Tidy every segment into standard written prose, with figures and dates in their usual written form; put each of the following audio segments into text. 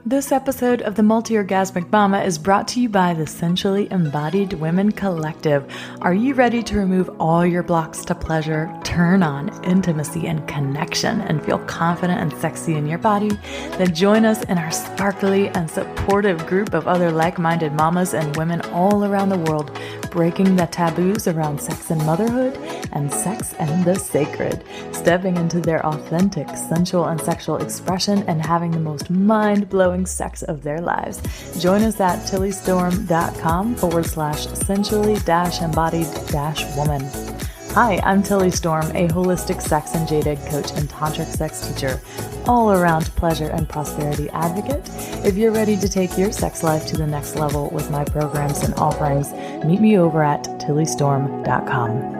This episode of the Multi-Orgasmic Mama is brought to you by the Sensually Embodied Women Collective. Are you ready to remove all your blocks to pleasure, turn on intimacy and connection, and feel confident and sexy in your body? Then join us in our sparkly and supportive group of other like-minded mamas and women all around the world, breaking the taboos around sex and motherhood and sex and the sacred, stepping into their authentic sensual and sexual expression and having the most mind-blowing sex of their lives. Join us at tillystorm.com/sensually-embodied-woman. Hi, I'm Tilly Storm, a holistic sex and jade egg coach and tantric sex teacher, all-around pleasure and prosperity advocate. If you're ready to take your sex life to the next level with my programs and offerings, meet me over at tillystorm.com.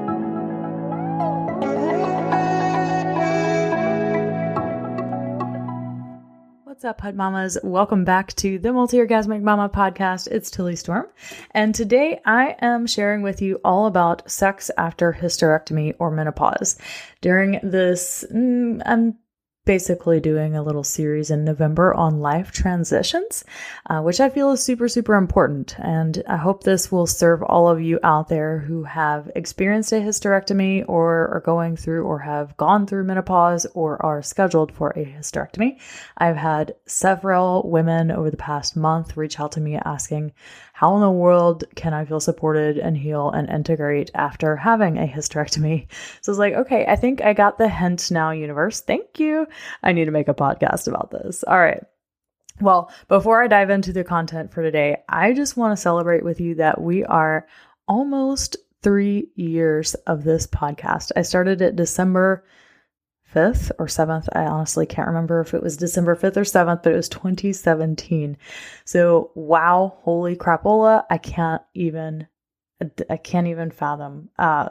What's up, Hud Mamas? Welcome back to the Multi-Orgasmic Mama podcast. It's Tilly Storm. And today I am sharing with you all about sex after hysterectomy or menopause. During this, I'm basically doing a little series in November on life transitions, which I feel is super, super important. And I hope this will serve all of you out there who have experienced a hysterectomy or are going through or have gone through menopause or are scheduled for a hysterectomy. I've had several women over the past month reach out to me asking, how in the world can I feel supported and heal and integrate after having a hysterectomy? So I was like, okay, I think I got the hint now, universe. Thank you. I need to make a podcast about this. All right. Well, before I dive into the content for today, I just want to celebrate with you that we are almost 3 years of this podcast. I started it December 5th or 7th. I honestly can't remember if it was December 5th or 7th, but it was 2017. So wow, holy crapola. I can't even fathom. I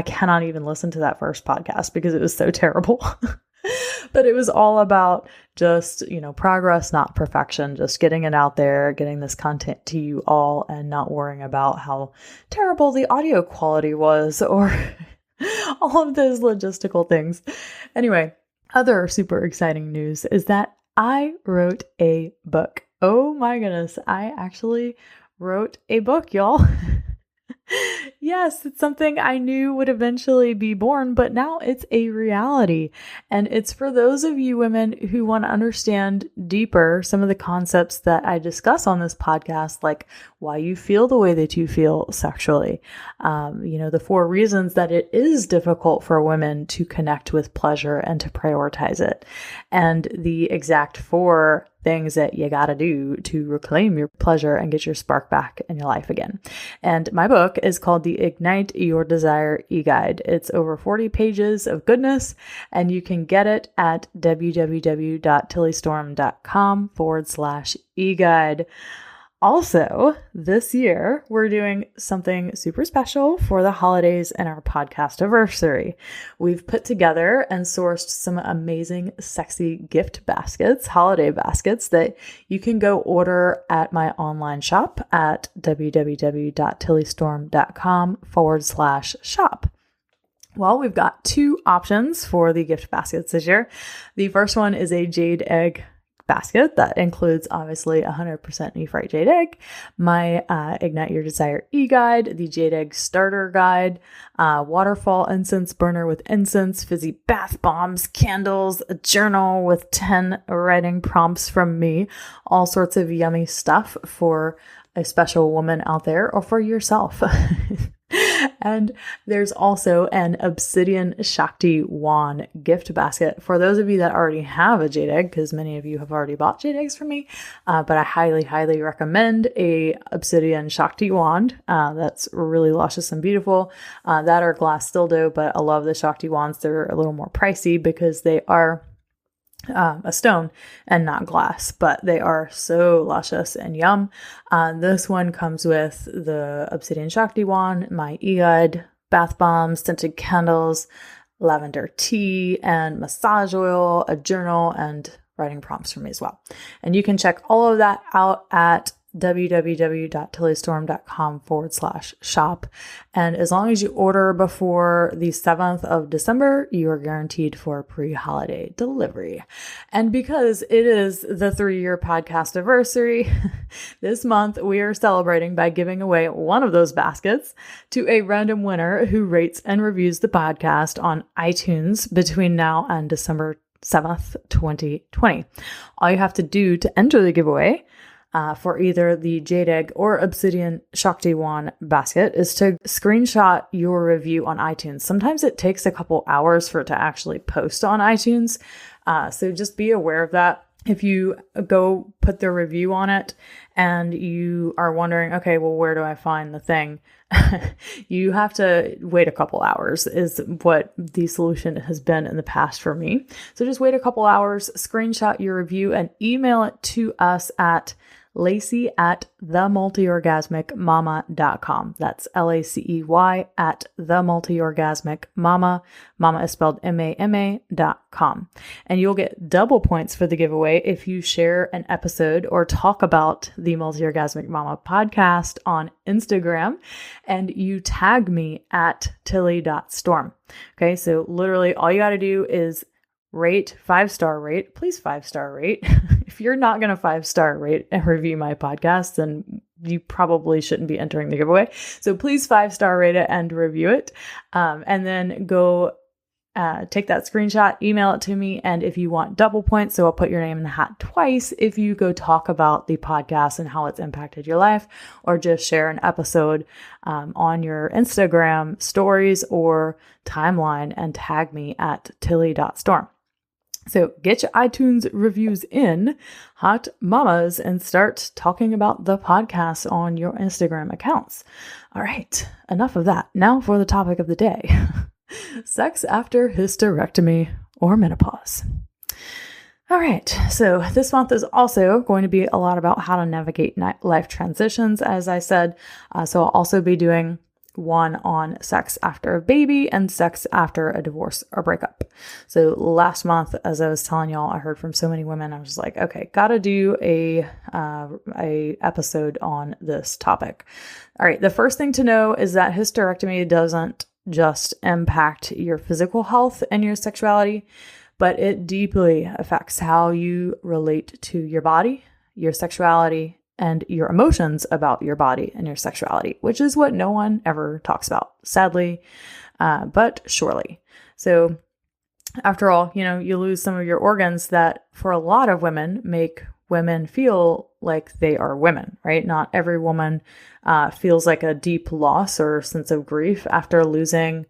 cannot even listen to that first podcast because it was so terrible. But it was all about just, progress, not perfection, just getting it out there, getting this content to you all and not worrying about how terrible the audio quality was or all of those logistical things. Anyway, other super exciting news is that I wrote a book. Oh my goodness. I actually wrote a book, y'all. Yes, it's something I knew would eventually be born, but now it's a reality. And it's for those of you women who want to understand deeper some of the concepts that I discuss on this podcast, like why you feel the way that you feel sexually. The 4 reasons that it is difficult for women to connect with pleasure and to prioritize it. And the exact 4 things that you got to do to reclaim your pleasure and get your spark back in your life again. And my book is called the Ignite Your Desire E-Guide. It's over 40 pages of goodness, and you can get it at www.tillystorm.com/e-guide. Also, this year, we're doing something super special for the holidays and our podcast anniversary. We've put together and sourced some amazing, sexy gift baskets, holiday baskets that you can go order at my online shop at www.tillystorm.com/shop. Well, we've got 2 options for the gift baskets this year. The first one is a jade egg basket that includes obviously 100% Nephrite jade egg, my Ignite Your Desire e-guide, the jade egg starter guide, waterfall incense burner with incense, fizzy bath bombs, candles, a journal with 10 writing prompts from me, all sorts of yummy stuff for a special woman out there or for yourself. And there's also an Obsidian Shakti wand gift basket for those of you that already have a jade egg, because many of you have already bought jade eggs from me. But I highly, highly recommend a Obsidian Shakti wand. That's really luscious and beautiful. That or glass dildo, but I love the Shakti wands. They're a little more pricey because they are a stone and not glass, but they are so luscious and yum. This one comes with the Obsidian Shakti wand, my e-guide, bath bombs, scented candles, lavender tea, and massage oil, a journal, and writing prompts from me as well. And you can check all of that out at www.tillystorm.com/shop. And as long as you order before the 7th of December, you are guaranteed for pre-holiday delivery. And because it is the 3-year podcast anniversary, this month we are celebrating by giving away one of those baskets to a random winner who rates and reviews the podcast on iTunes between now and December 7th, 2020. All you have to do to enter the giveaway for either the Jade Egg or Obsidian Shakti Wand basket is to screenshot your review on iTunes. Sometimes it takes a couple hours for it to actually post on iTunes. So just be aware of that. If you go put the review on it and you are wondering, okay, well, where do I find the thing? You have to wait a couple hours is what the solution has been in the past for me. So just wait a couple hours, screenshot your review and email it to us at Lacey@themultiorgasmicmama.com. That's LACEY @themultiorgasmicmama. Mama is spelled MAMA.com. And you'll get double points for the giveaway if you share an episode or talk about the Multi-Orgasmic Mama podcast on Instagram and you tag me at tilly.storm. Okay, so literally all you got to do is rate, 5-star rate, please 5-star rate. If you're not going to 5-star rate and review my podcast, then you probably shouldn't be entering the giveaway. So please 5-star rate it and review it. And then go take that screenshot, email it to me. And if you want double points, so I'll put your name in the hat twice if you go talk about the podcast and how it's impacted your life, or just share an episode on your Instagram stories or timeline and tag me at tilly.storm. So get your iTunes reviews in, hot mamas, and start talking about the podcast on your Instagram accounts. All right, enough of that. Now for the topic of the day. Sex after hysterectomy or menopause. All right, so this month is also going to be a lot about how to navigate life transitions, as I said. So I'll also be doing one on sex after a baby and sex after a divorce or breakup. So last month, as I was telling y'all, I heard from so many women. I was just like, okay, gotta do a episode on this topic. All right, the first thing to know is that hysterectomy doesn't just impact your physical health and your sexuality, but it deeply affects how you relate to your body, your sexuality, and your emotions about your body and your sexuality, which is what no one ever talks about, sadly, but surely. So after all, you lose some of your organs that for a lot of women make women feel like they are women, right? Not every woman feels like a deep loss or sense of grief after losing,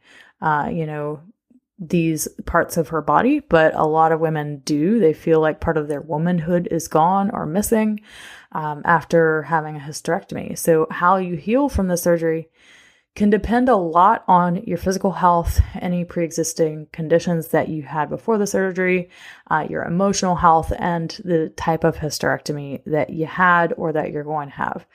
these parts of her body, but a lot of women do. They feel like part of their womanhood is gone or missing after having a hysterectomy. So how you heal from the surgery can depend a lot on your physical health, any pre-existing conditions that you had before the surgery, your emotional health, and the type of hysterectomy that you had or that you're going to have.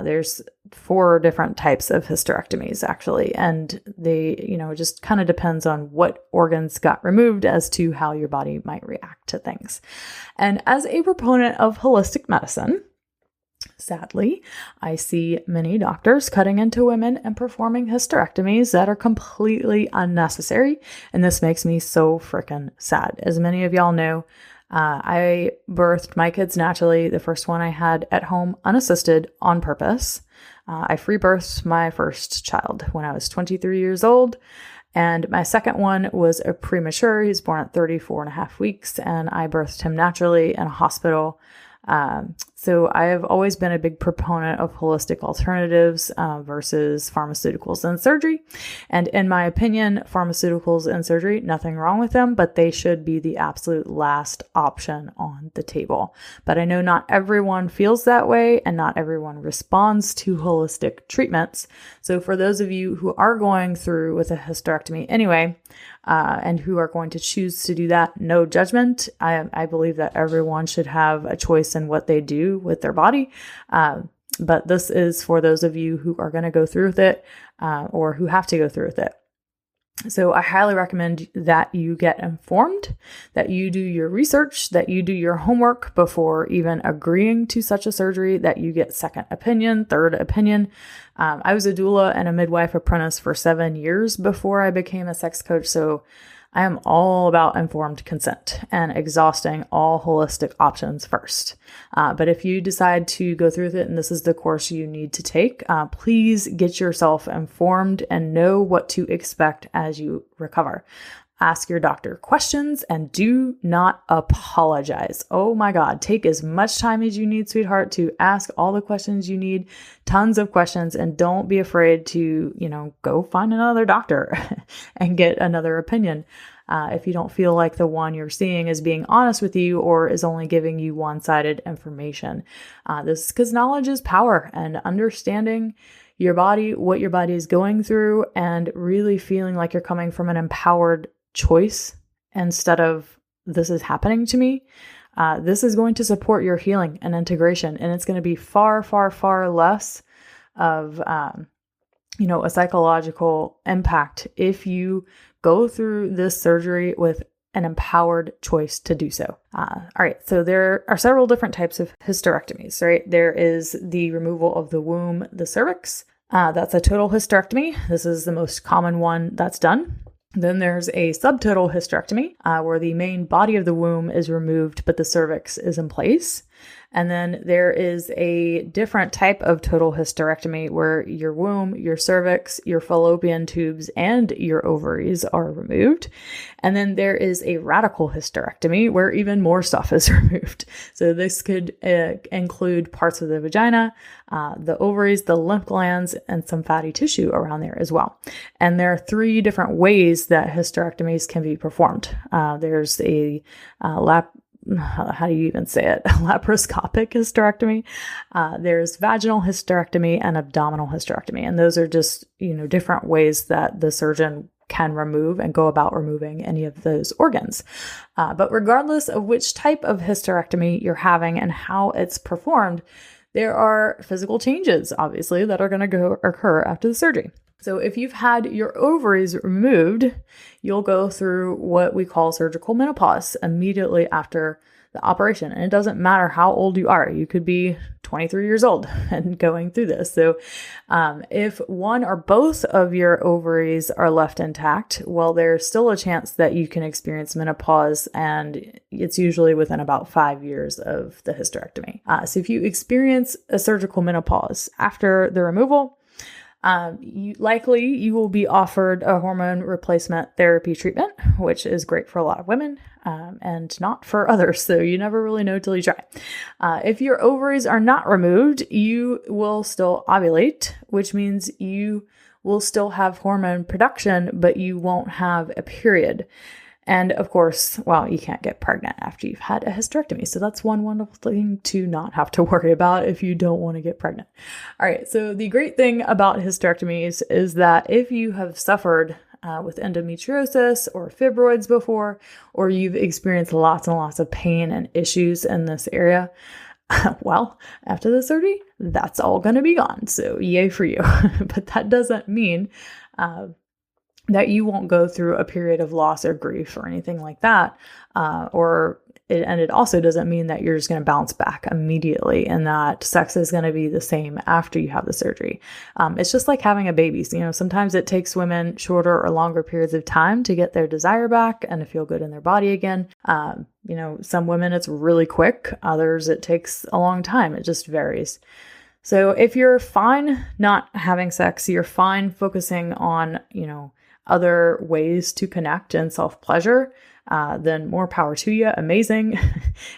There's 4 different types of hysterectomies, actually, and they, it just kind of depends on what organs got removed as to how your body might react to things. And as a proponent of holistic medicine, sadly, I see many doctors cutting into women and performing hysterectomies that are completely unnecessary. And this makes me so freaking sad. As many of y'all know, I birthed my kids naturally. The first one I had at home unassisted on purpose. I free birthed my first child when I was 23 years old. And my second one was a premature. He was born at 34 and a half weeks, and I birthed him naturally in a hospital. So I have always been a big proponent of holistic alternatives versus pharmaceuticals and surgery. And in my opinion, pharmaceuticals and surgery, nothing wrong with them, but they should be the absolute last option on the table. But I know not everyone feels that way and not everyone responds to holistic treatments. So for those of you who are going through with a hysterectomy anyway, and who are going to choose to do that, no judgment. I believe that everyone should have a choice in what they do with their body. But this is for those of you who are going to go through with it or who have to go through with it. So I highly recommend that you get informed, that you do your research, that you do your homework before even agreeing to such a surgery, that you get second opinion, third opinion. I was a doula and a midwife apprentice for 7 years before I became a sex coach. So I am all about informed consent and exhausting all holistic options first. But if you decide to go through with it and this is the course you need to take, please get yourself informed and know what to expect as you recover. Ask your doctor questions and do not apologize. Oh my God, take as much time as you need, sweetheart, to ask all the questions you need, tons of questions, and don't be afraid to, go find another doctor and get another opinion. If you don't feel like the one you're seeing is being honest with you or is only giving you one-sided information. This is because knowledge is power, and understanding your body, what your body is going through, and really feeling like you're coming from an empowered choice instead of this is happening to me. This is going to support your healing and integration, and it's going to be far, far, far less of a psychological impact if you go through this surgery with an empowered choice to do so. All right. So there are several different types of hysterectomies, right? There is the removal of the womb, the cervix. That's a total hysterectomy. This is the most common one that's done. Then there's a subtotal hysterectomy, where the main body of the womb is removed, but the cervix is in place. And then there is a different type of total hysterectomy where your womb, your cervix, your fallopian tubes, and your ovaries are removed. And then there is a radical hysterectomy where even more stuff is removed. So this could include parts of the vagina, the ovaries, the lymph glands, and some fatty tissue around there as well. And there are 3 different ways that hysterectomies can be performed. There's a how do you even say it? Laparoscopic hysterectomy. There's vaginal hysterectomy and abdominal hysterectomy. And those are just, different ways that the surgeon can remove and go about removing any of those organs. But regardless of which type of hysterectomy you're having and how it's performed, there are physical changes, obviously, that are going to occur after the surgery. So if you've had your ovaries removed, you'll go through what we call surgical menopause immediately after the operation. And it doesn't matter how old you are. You could be 23 years old and going through this. So if one or both of your ovaries are left intact, well, there's still a chance that you can experience menopause, and it's usually within about 5 years of the hysterectomy. So if you experience a surgical menopause after the removal, you will be offered a hormone replacement therapy treatment, which is great for a lot of women, and not for others. So you never really know till you try. If your ovaries are not removed, you will still ovulate, which means you will still have hormone production, but you won't have a period. And of course, you can't get pregnant after you've had a hysterectomy. So that's one wonderful thing to not have to worry about if you don't want to get pregnant. All right. So the great thing about hysterectomies is that if you have suffered with endometriosis or fibroids before, or you've experienced lots and lots of pain and issues in this area, after the surgery, that's all going to be gone. So yay for you. But that doesn't mean that you won't go through a period of loss or grief or anything like that. And it also doesn't mean that you're just going to bounce back immediately and that sex is going to be the same after you have the surgery. It's just like having a baby. So, sometimes it takes women shorter or longer periods of time to get their desire back and to feel good in their body again. Some women it's really quick. Others it takes a long time. It just varies. So if you're fine not having sex, you're fine focusing on, other ways to connect and self-pleasure, then more power to you. Amazing.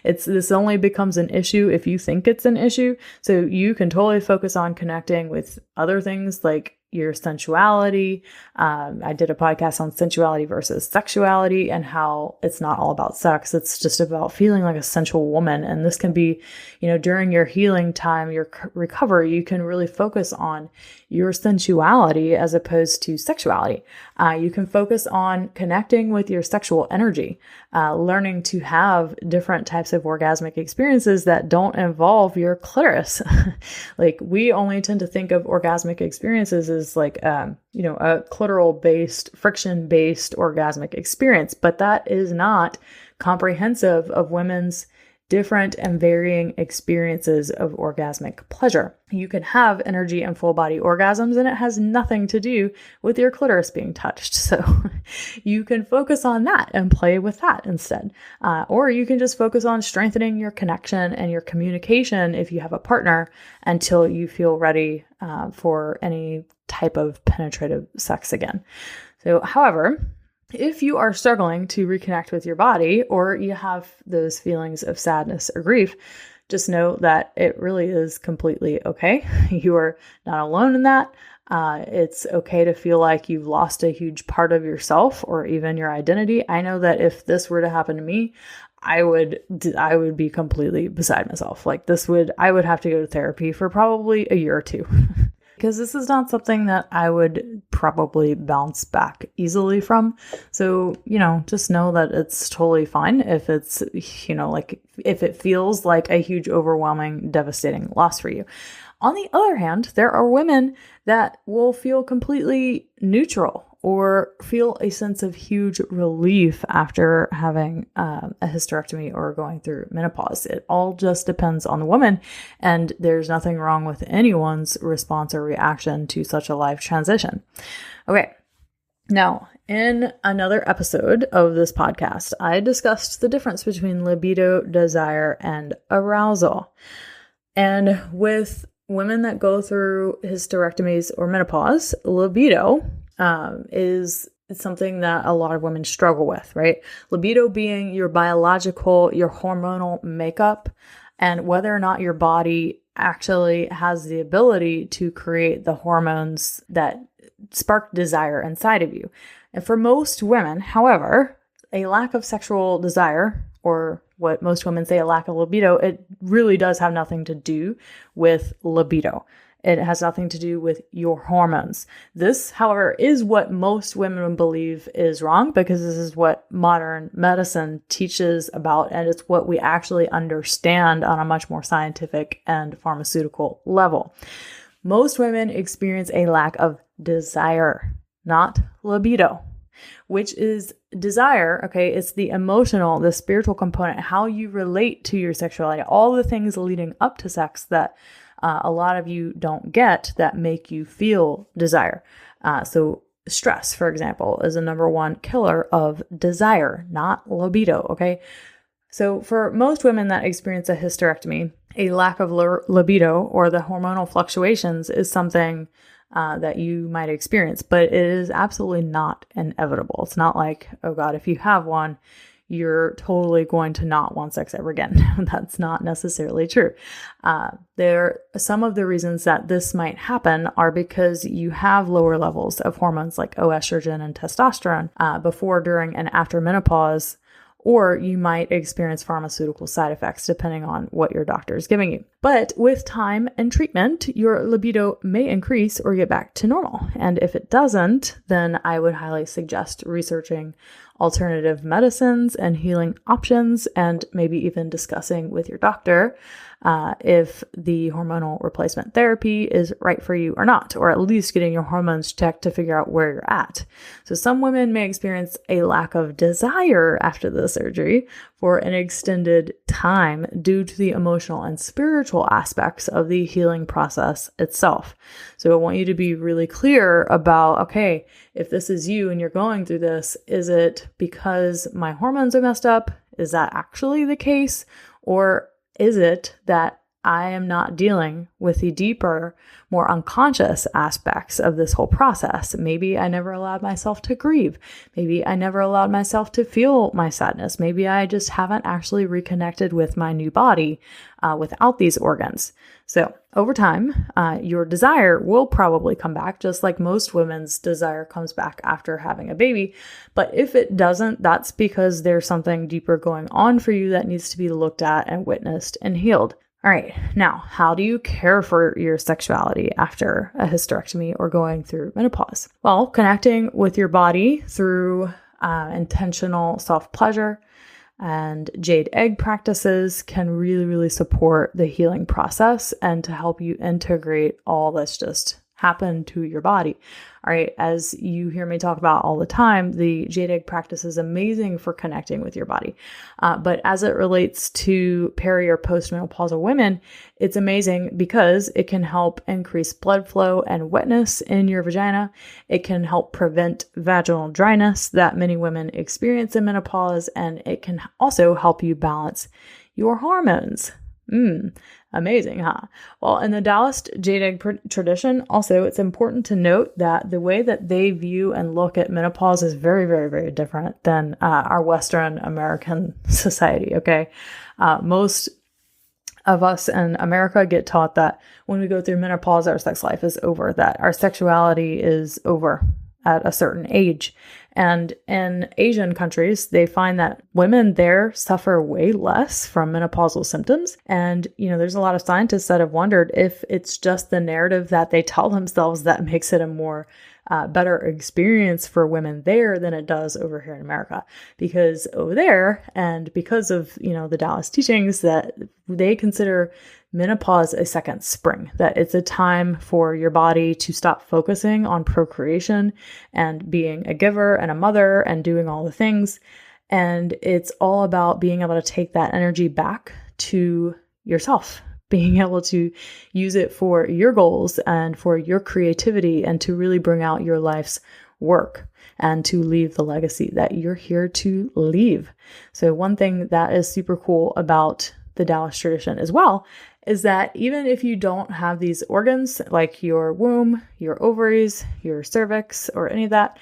This only becomes an issue if you think it's an issue. So you can totally focus on connecting with other things like your sensuality. I did a podcast on sensuality versus sexuality and how it's not all about sex. It's just about feeling like a sensual woman. And this can be, during your healing time, your recovery, you can really focus on your sensuality as opposed to sexuality. You can focus on connecting with your sexual energy, learning to have different types of orgasmic experiences that don't involve your clitoris. Like we only tend to think of orgasmic experiences is like, a clitoral based, friction based orgasmic experience, but that is not comprehensive of women's different and varying experiences of orgasmic pleasure. You can have energy and full body orgasms, and it has nothing to do with your clitoris being touched. So you can focus on that and play with that instead. Or you can just focus on strengthening your connection and your communication if you have a partner until you feel ready for any type of penetrative sex again. So, however, if you are struggling to reconnect with your body, or you have those feelings of sadness or grief, just know that it really is completely okay. You are not alone in that. It's okay to feel like you've lost a huge part of yourself or even your identity. I know that if this were to happen to me, I would be completely beside myself. I would have to go to therapy for probably a year or two. Because this is not something that I would probably bounce back easily from. So, just know that it's totally fine if it's, if it feels like a huge, overwhelming, devastating loss for you. On the other hand, there are women that will feel completely neutral or feel a sense of huge relief after having a hysterectomy or going through menopause. It all just depends on the woman, and there's nothing wrong with anyone's response or reaction to such a life transition. Okay, now in another episode of this podcast, I discussed the difference between libido, desire, and arousal. And with women that go through hysterectomies or menopause, libido is something that a lot of women struggle with, right? Libido being your biological, your hormonal makeup, and whether or not your body actually has the ability to create the hormones that spark desire inside of you. And for most women, however, a lack of sexual desire, or what most women say, a lack of libido, it really does have nothing to do with libido. It has nothing to do with your hormones. This, however, is what most women believe is wrong, because this is what modern medicine teaches about, and it's what we actually understand on a much more scientific and pharmaceutical level. Most women experience a lack of desire, not libido, which is desire. Okay, it's the emotional, the spiritual component, how you relate to your sexuality, all the things leading up to sex that a lot of you don't get that make you feel desire. So stress, for example, is the number one killer of desire, not libido. Okay. So for most women that experience a hysterectomy, a lack of libido or the hormonal fluctuations is something that you might experience, but it is absolutely not inevitable. It's not like, oh God, if you have one, you're totally going to not want sex ever again. That's not necessarily true. Some of the reasons that this might happen are because you have lower levels of hormones like estrogen and testosterone before, during, and after menopause, or you might experience pharmaceutical side effects depending on what your doctor is giving you. But with time and treatment, your libido may increase or get back to normal. And if it doesn't, then I would highly suggest researching alternative medicines and healing options, and maybe even discussing with your doctor if the hormonal replacement therapy is right for you or not, or at least getting your hormones checked to figure out where you're at. So some women may experience a lack of desire after the surgery for an extended time due to the emotional and spiritual aspects of the healing process itself. So I want you to be really clear about, okay, if this is you and you're going through this, is it because my hormones are messed up? Is that actually the case? Or is it that I am not dealing with the deeper, more unconscious aspects of this whole process? Maybe I never allowed myself to grieve. Maybe I never allowed myself to feel my sadness. Maybe I just haven't actually reconnected with my new body without these organs. So over time, your desire will probably come back, just like most women's desire comes back after having a baby. But if it doesn't, that's because there's something deeper going on for you that needs to be looked at and witnessed and healed. All right, now, how do you care for your sexuality after a hysterectomy or going through menopause? Well, connecting with your body through intentional self-pleasure and jade egg practices can really, really support the healing process and to help you integrate all that's just happen to your body. All right. As you hear me talk about all the time, the jade egg practice is amazing for connecting with your body. But as it relates to peri or postmenopausal women, it's amazing because it can help increase blood flow and wetness in your vagina. It can help prevent vaginal dryness that many women experience in menopause. And it can also help you balance your hormones. Amazing, huh? Well, in the Taoist jade egg tradition, also, it's important to note that the way that they view and look at menopause is very, very, very different than our Western American society, okay? Most of us in America get taught that when we go through menopause, our sex life is over, that our sexuality is over at a certain age. And in Asian countries, they find that women there suffer way less from menopausal symptoms. And, there's a lot of scientists that have wondered if it's just the narrative that they tell themselves that makes it a more better experience for women there than it does over here in America. Because over there, and because of, the Taoist teachings, that they consider menopause a second spring, that it's a time for your body to stop focusing on procreation and being a giver and a mother and doing all the things. And it's all about being able to take that energy back to yourself, being able to use it for your goals and for your creativity and to really bring out your life's work and to leave the legacy that you're here to leave. So one thing that is super cool about the Taoist tradition as well is that even if you don't have these organs like your womb, your ovaries, your cervix, or any of that,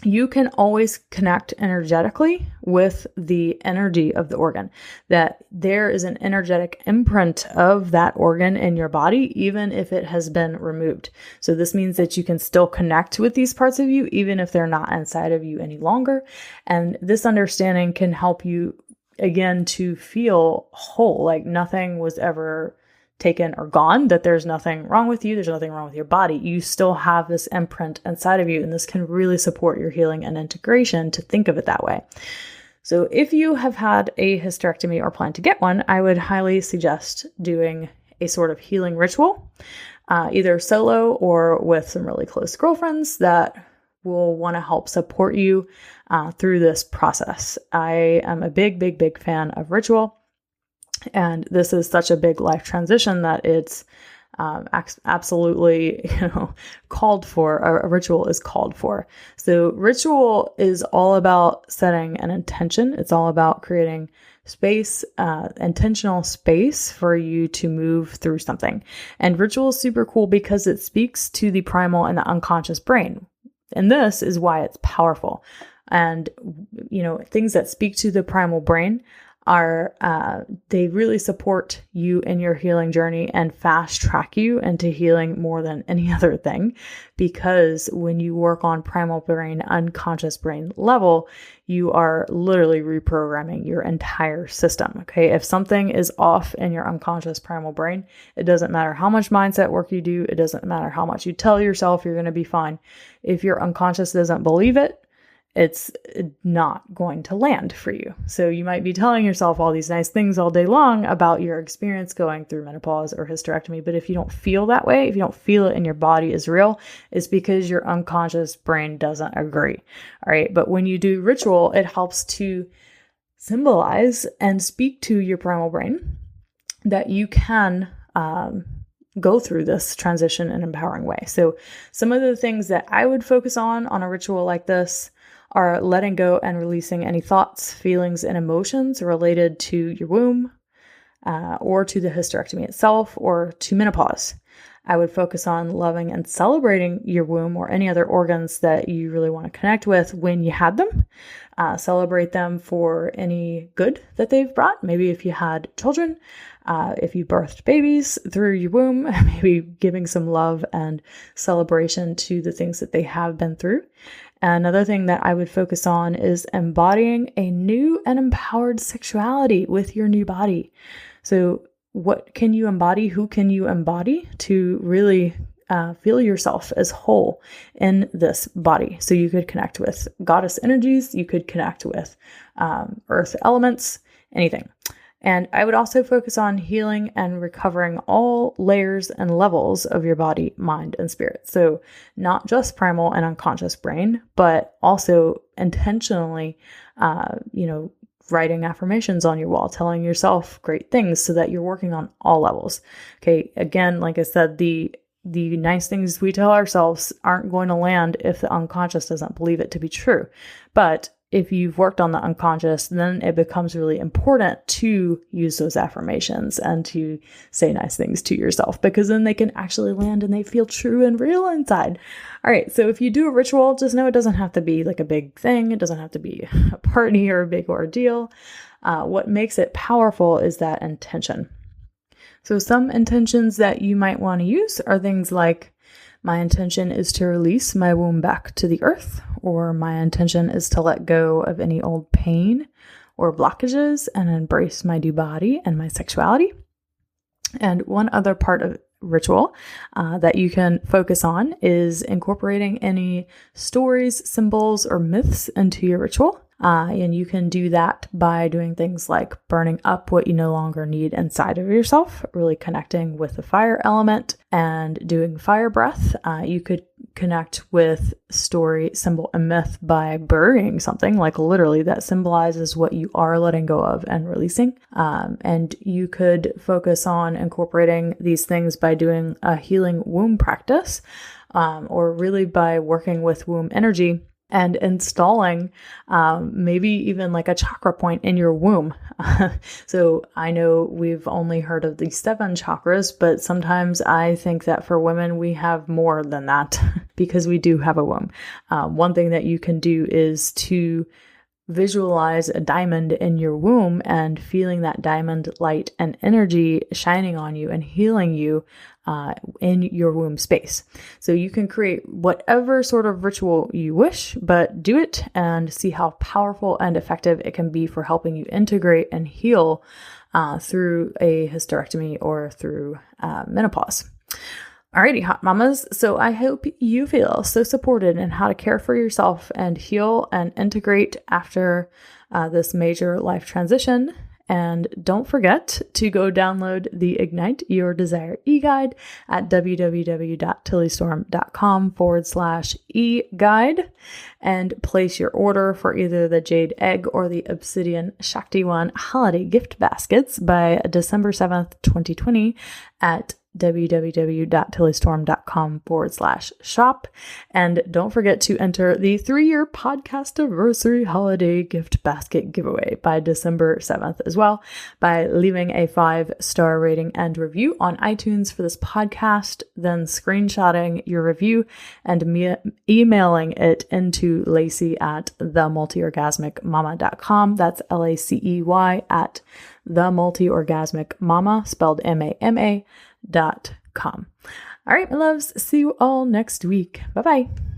you can always connect energetically with the energy of the organ, that there is an energetic imprint of that organ in your body, even if it has been removed. So this means that you can still connect with these parts of you, even if they're not inside of you any longer. And this understanding can help you, again, to feel whole, like nothing was ever taken or gone, that there's nothing wrong with you, there's nothing wrong with your body. You still have this imprint inside of you, and this can really support your healing and integration to think of it that way. So if you have had a hysterectomy or plan to get one, I would highly suggest doing a sort of healing ritual, either solo or with some really close girlfriends that will want to help support you through this process. I am a big, big, big fan of ritual. And this is such a big life transition that it's absolutely, called for. A ritual is called for. So ritual is all about setting an intention. It's all about creating space, intentional space for you to move through something. And ritual is super cool because it speaks to the primal and the unconscious brain. And this is why it's powerful. And, things that speak to the primal brain are, they really support you in your healing journey and fast track you into healing more than any other thing. Because when you work on primal brain, unconscious brain level, you are literally reprogramming your entire system. Okay. If something is off in your unconscious primal brain, it doesn't matter how much mindset work you do. It doesn't matter how much you tell yourself you're going to be fine. If your unconscious doesn't believe it, it's not going to land for you. So you might be telling yourself all these nice things all day long about your experience going through menopause or hysterectomy. But if you don't feel that way, if you don't feel it in your body is real, it's because your unconscious brain doesn't agree. All right. But when you do ritual, it helps to symbolize and speak to your primal brain that you can, go through this transition in an empowering way. So some of the things that I would focus on a ritual like this are letting go and releasing any thoughts, feelings, and emotions related to your womb, or to the hysterectomy itself, or to menopause. I would focus on loving and celebrating your womb or any other organs that you really want to connect with when you had them. Celebrate them for any good that they've brought. Maybe if you had children, if you birthed babies through your womb, maybe giving some love and celebration to the things that they have been through. Another thing that I would focus on is embodying a new and empowered sexuality with your new body. So what can you embody? Who can you embody to really feel yourself as whole in this body? So you could connect with goddess energies. You could connect with earth elements, anything. And I would also focus on healing and recovering all layers and levels of your body, mind, and spirit. So not just primal and unconscious brain, but also intentionally, writing affirmations on your wall, telling yourself great things so that you're working on all levels. Okay. Again, like I said, the nice things we tell ourselves aren't going to land if the unconscious doesn't believe it to be true. But if you've worked on the unconscious, then it becomes really important to use those affirmations and to say nice things to yourself, because then they can actually land and they feel true and real inside. All right. So if you do a ritual, just know it doesn't have to be like a big thing. It doesn't have to be a party or a big ordeal. What makes it powerful is that intention. So some intentions that you might want to use are things like, my intention is to release my womb back to the earth, or my intention is to let go of any old pain or blockages and embrace my new body and my sexuality. And one other part of ritual that you can focus on is incorporating any stories, symbols, or myths into your ritual. And you can do that by doing things like burning up what you no longer need inside of yourself, really connecting with the fire element, and doing fire breath. You could connect with story, symbol, and myth by burying something, like literally that symbolizes what you are letting go of and releasing. And you could focus on incorporating these things by doing a healing womb practice, or really by working with womb energy and installing maybe even like a chakra point in your womb. So I know we've only heard of the 7 chakras, but sometimes I think that for women, we have more than that because we do have a womb. One thing that you can do is to visualize a diamond in your womb and feeling that diamond light and energy shining on you and healing you in your womb space. So you can create whatever sort of ritual you wish, but do it and see how powerful and effective it can be for helping you integrate and heal through a hysterectomy or through menopause. Alrighty, hot mamas. So I hope you feel so supported in how to care for yourself and heal and integrate after this major life transition. And don't forget to go download the Ignite Your Desire e-guide at www.tillystorm.com/e-guide and place your order for either the Jade Egg or the Obsidian Shakti One holiday gift baskets by December 7th, 2020 at www.tillystorm.com/shop. And don't forget to enter the 3-year podcast anniversary holiday gift basket giveaway by December 7th as well by leaving a 5-star rating and review on iTunes for this podcast, then screenshotting your review and emailing it into Lacey at themultiorgasmicmama.com. That's LACEY at themultiorgasmicmama, spelled MAMA.com. All right, my loves. See you all next week. Bye-bye.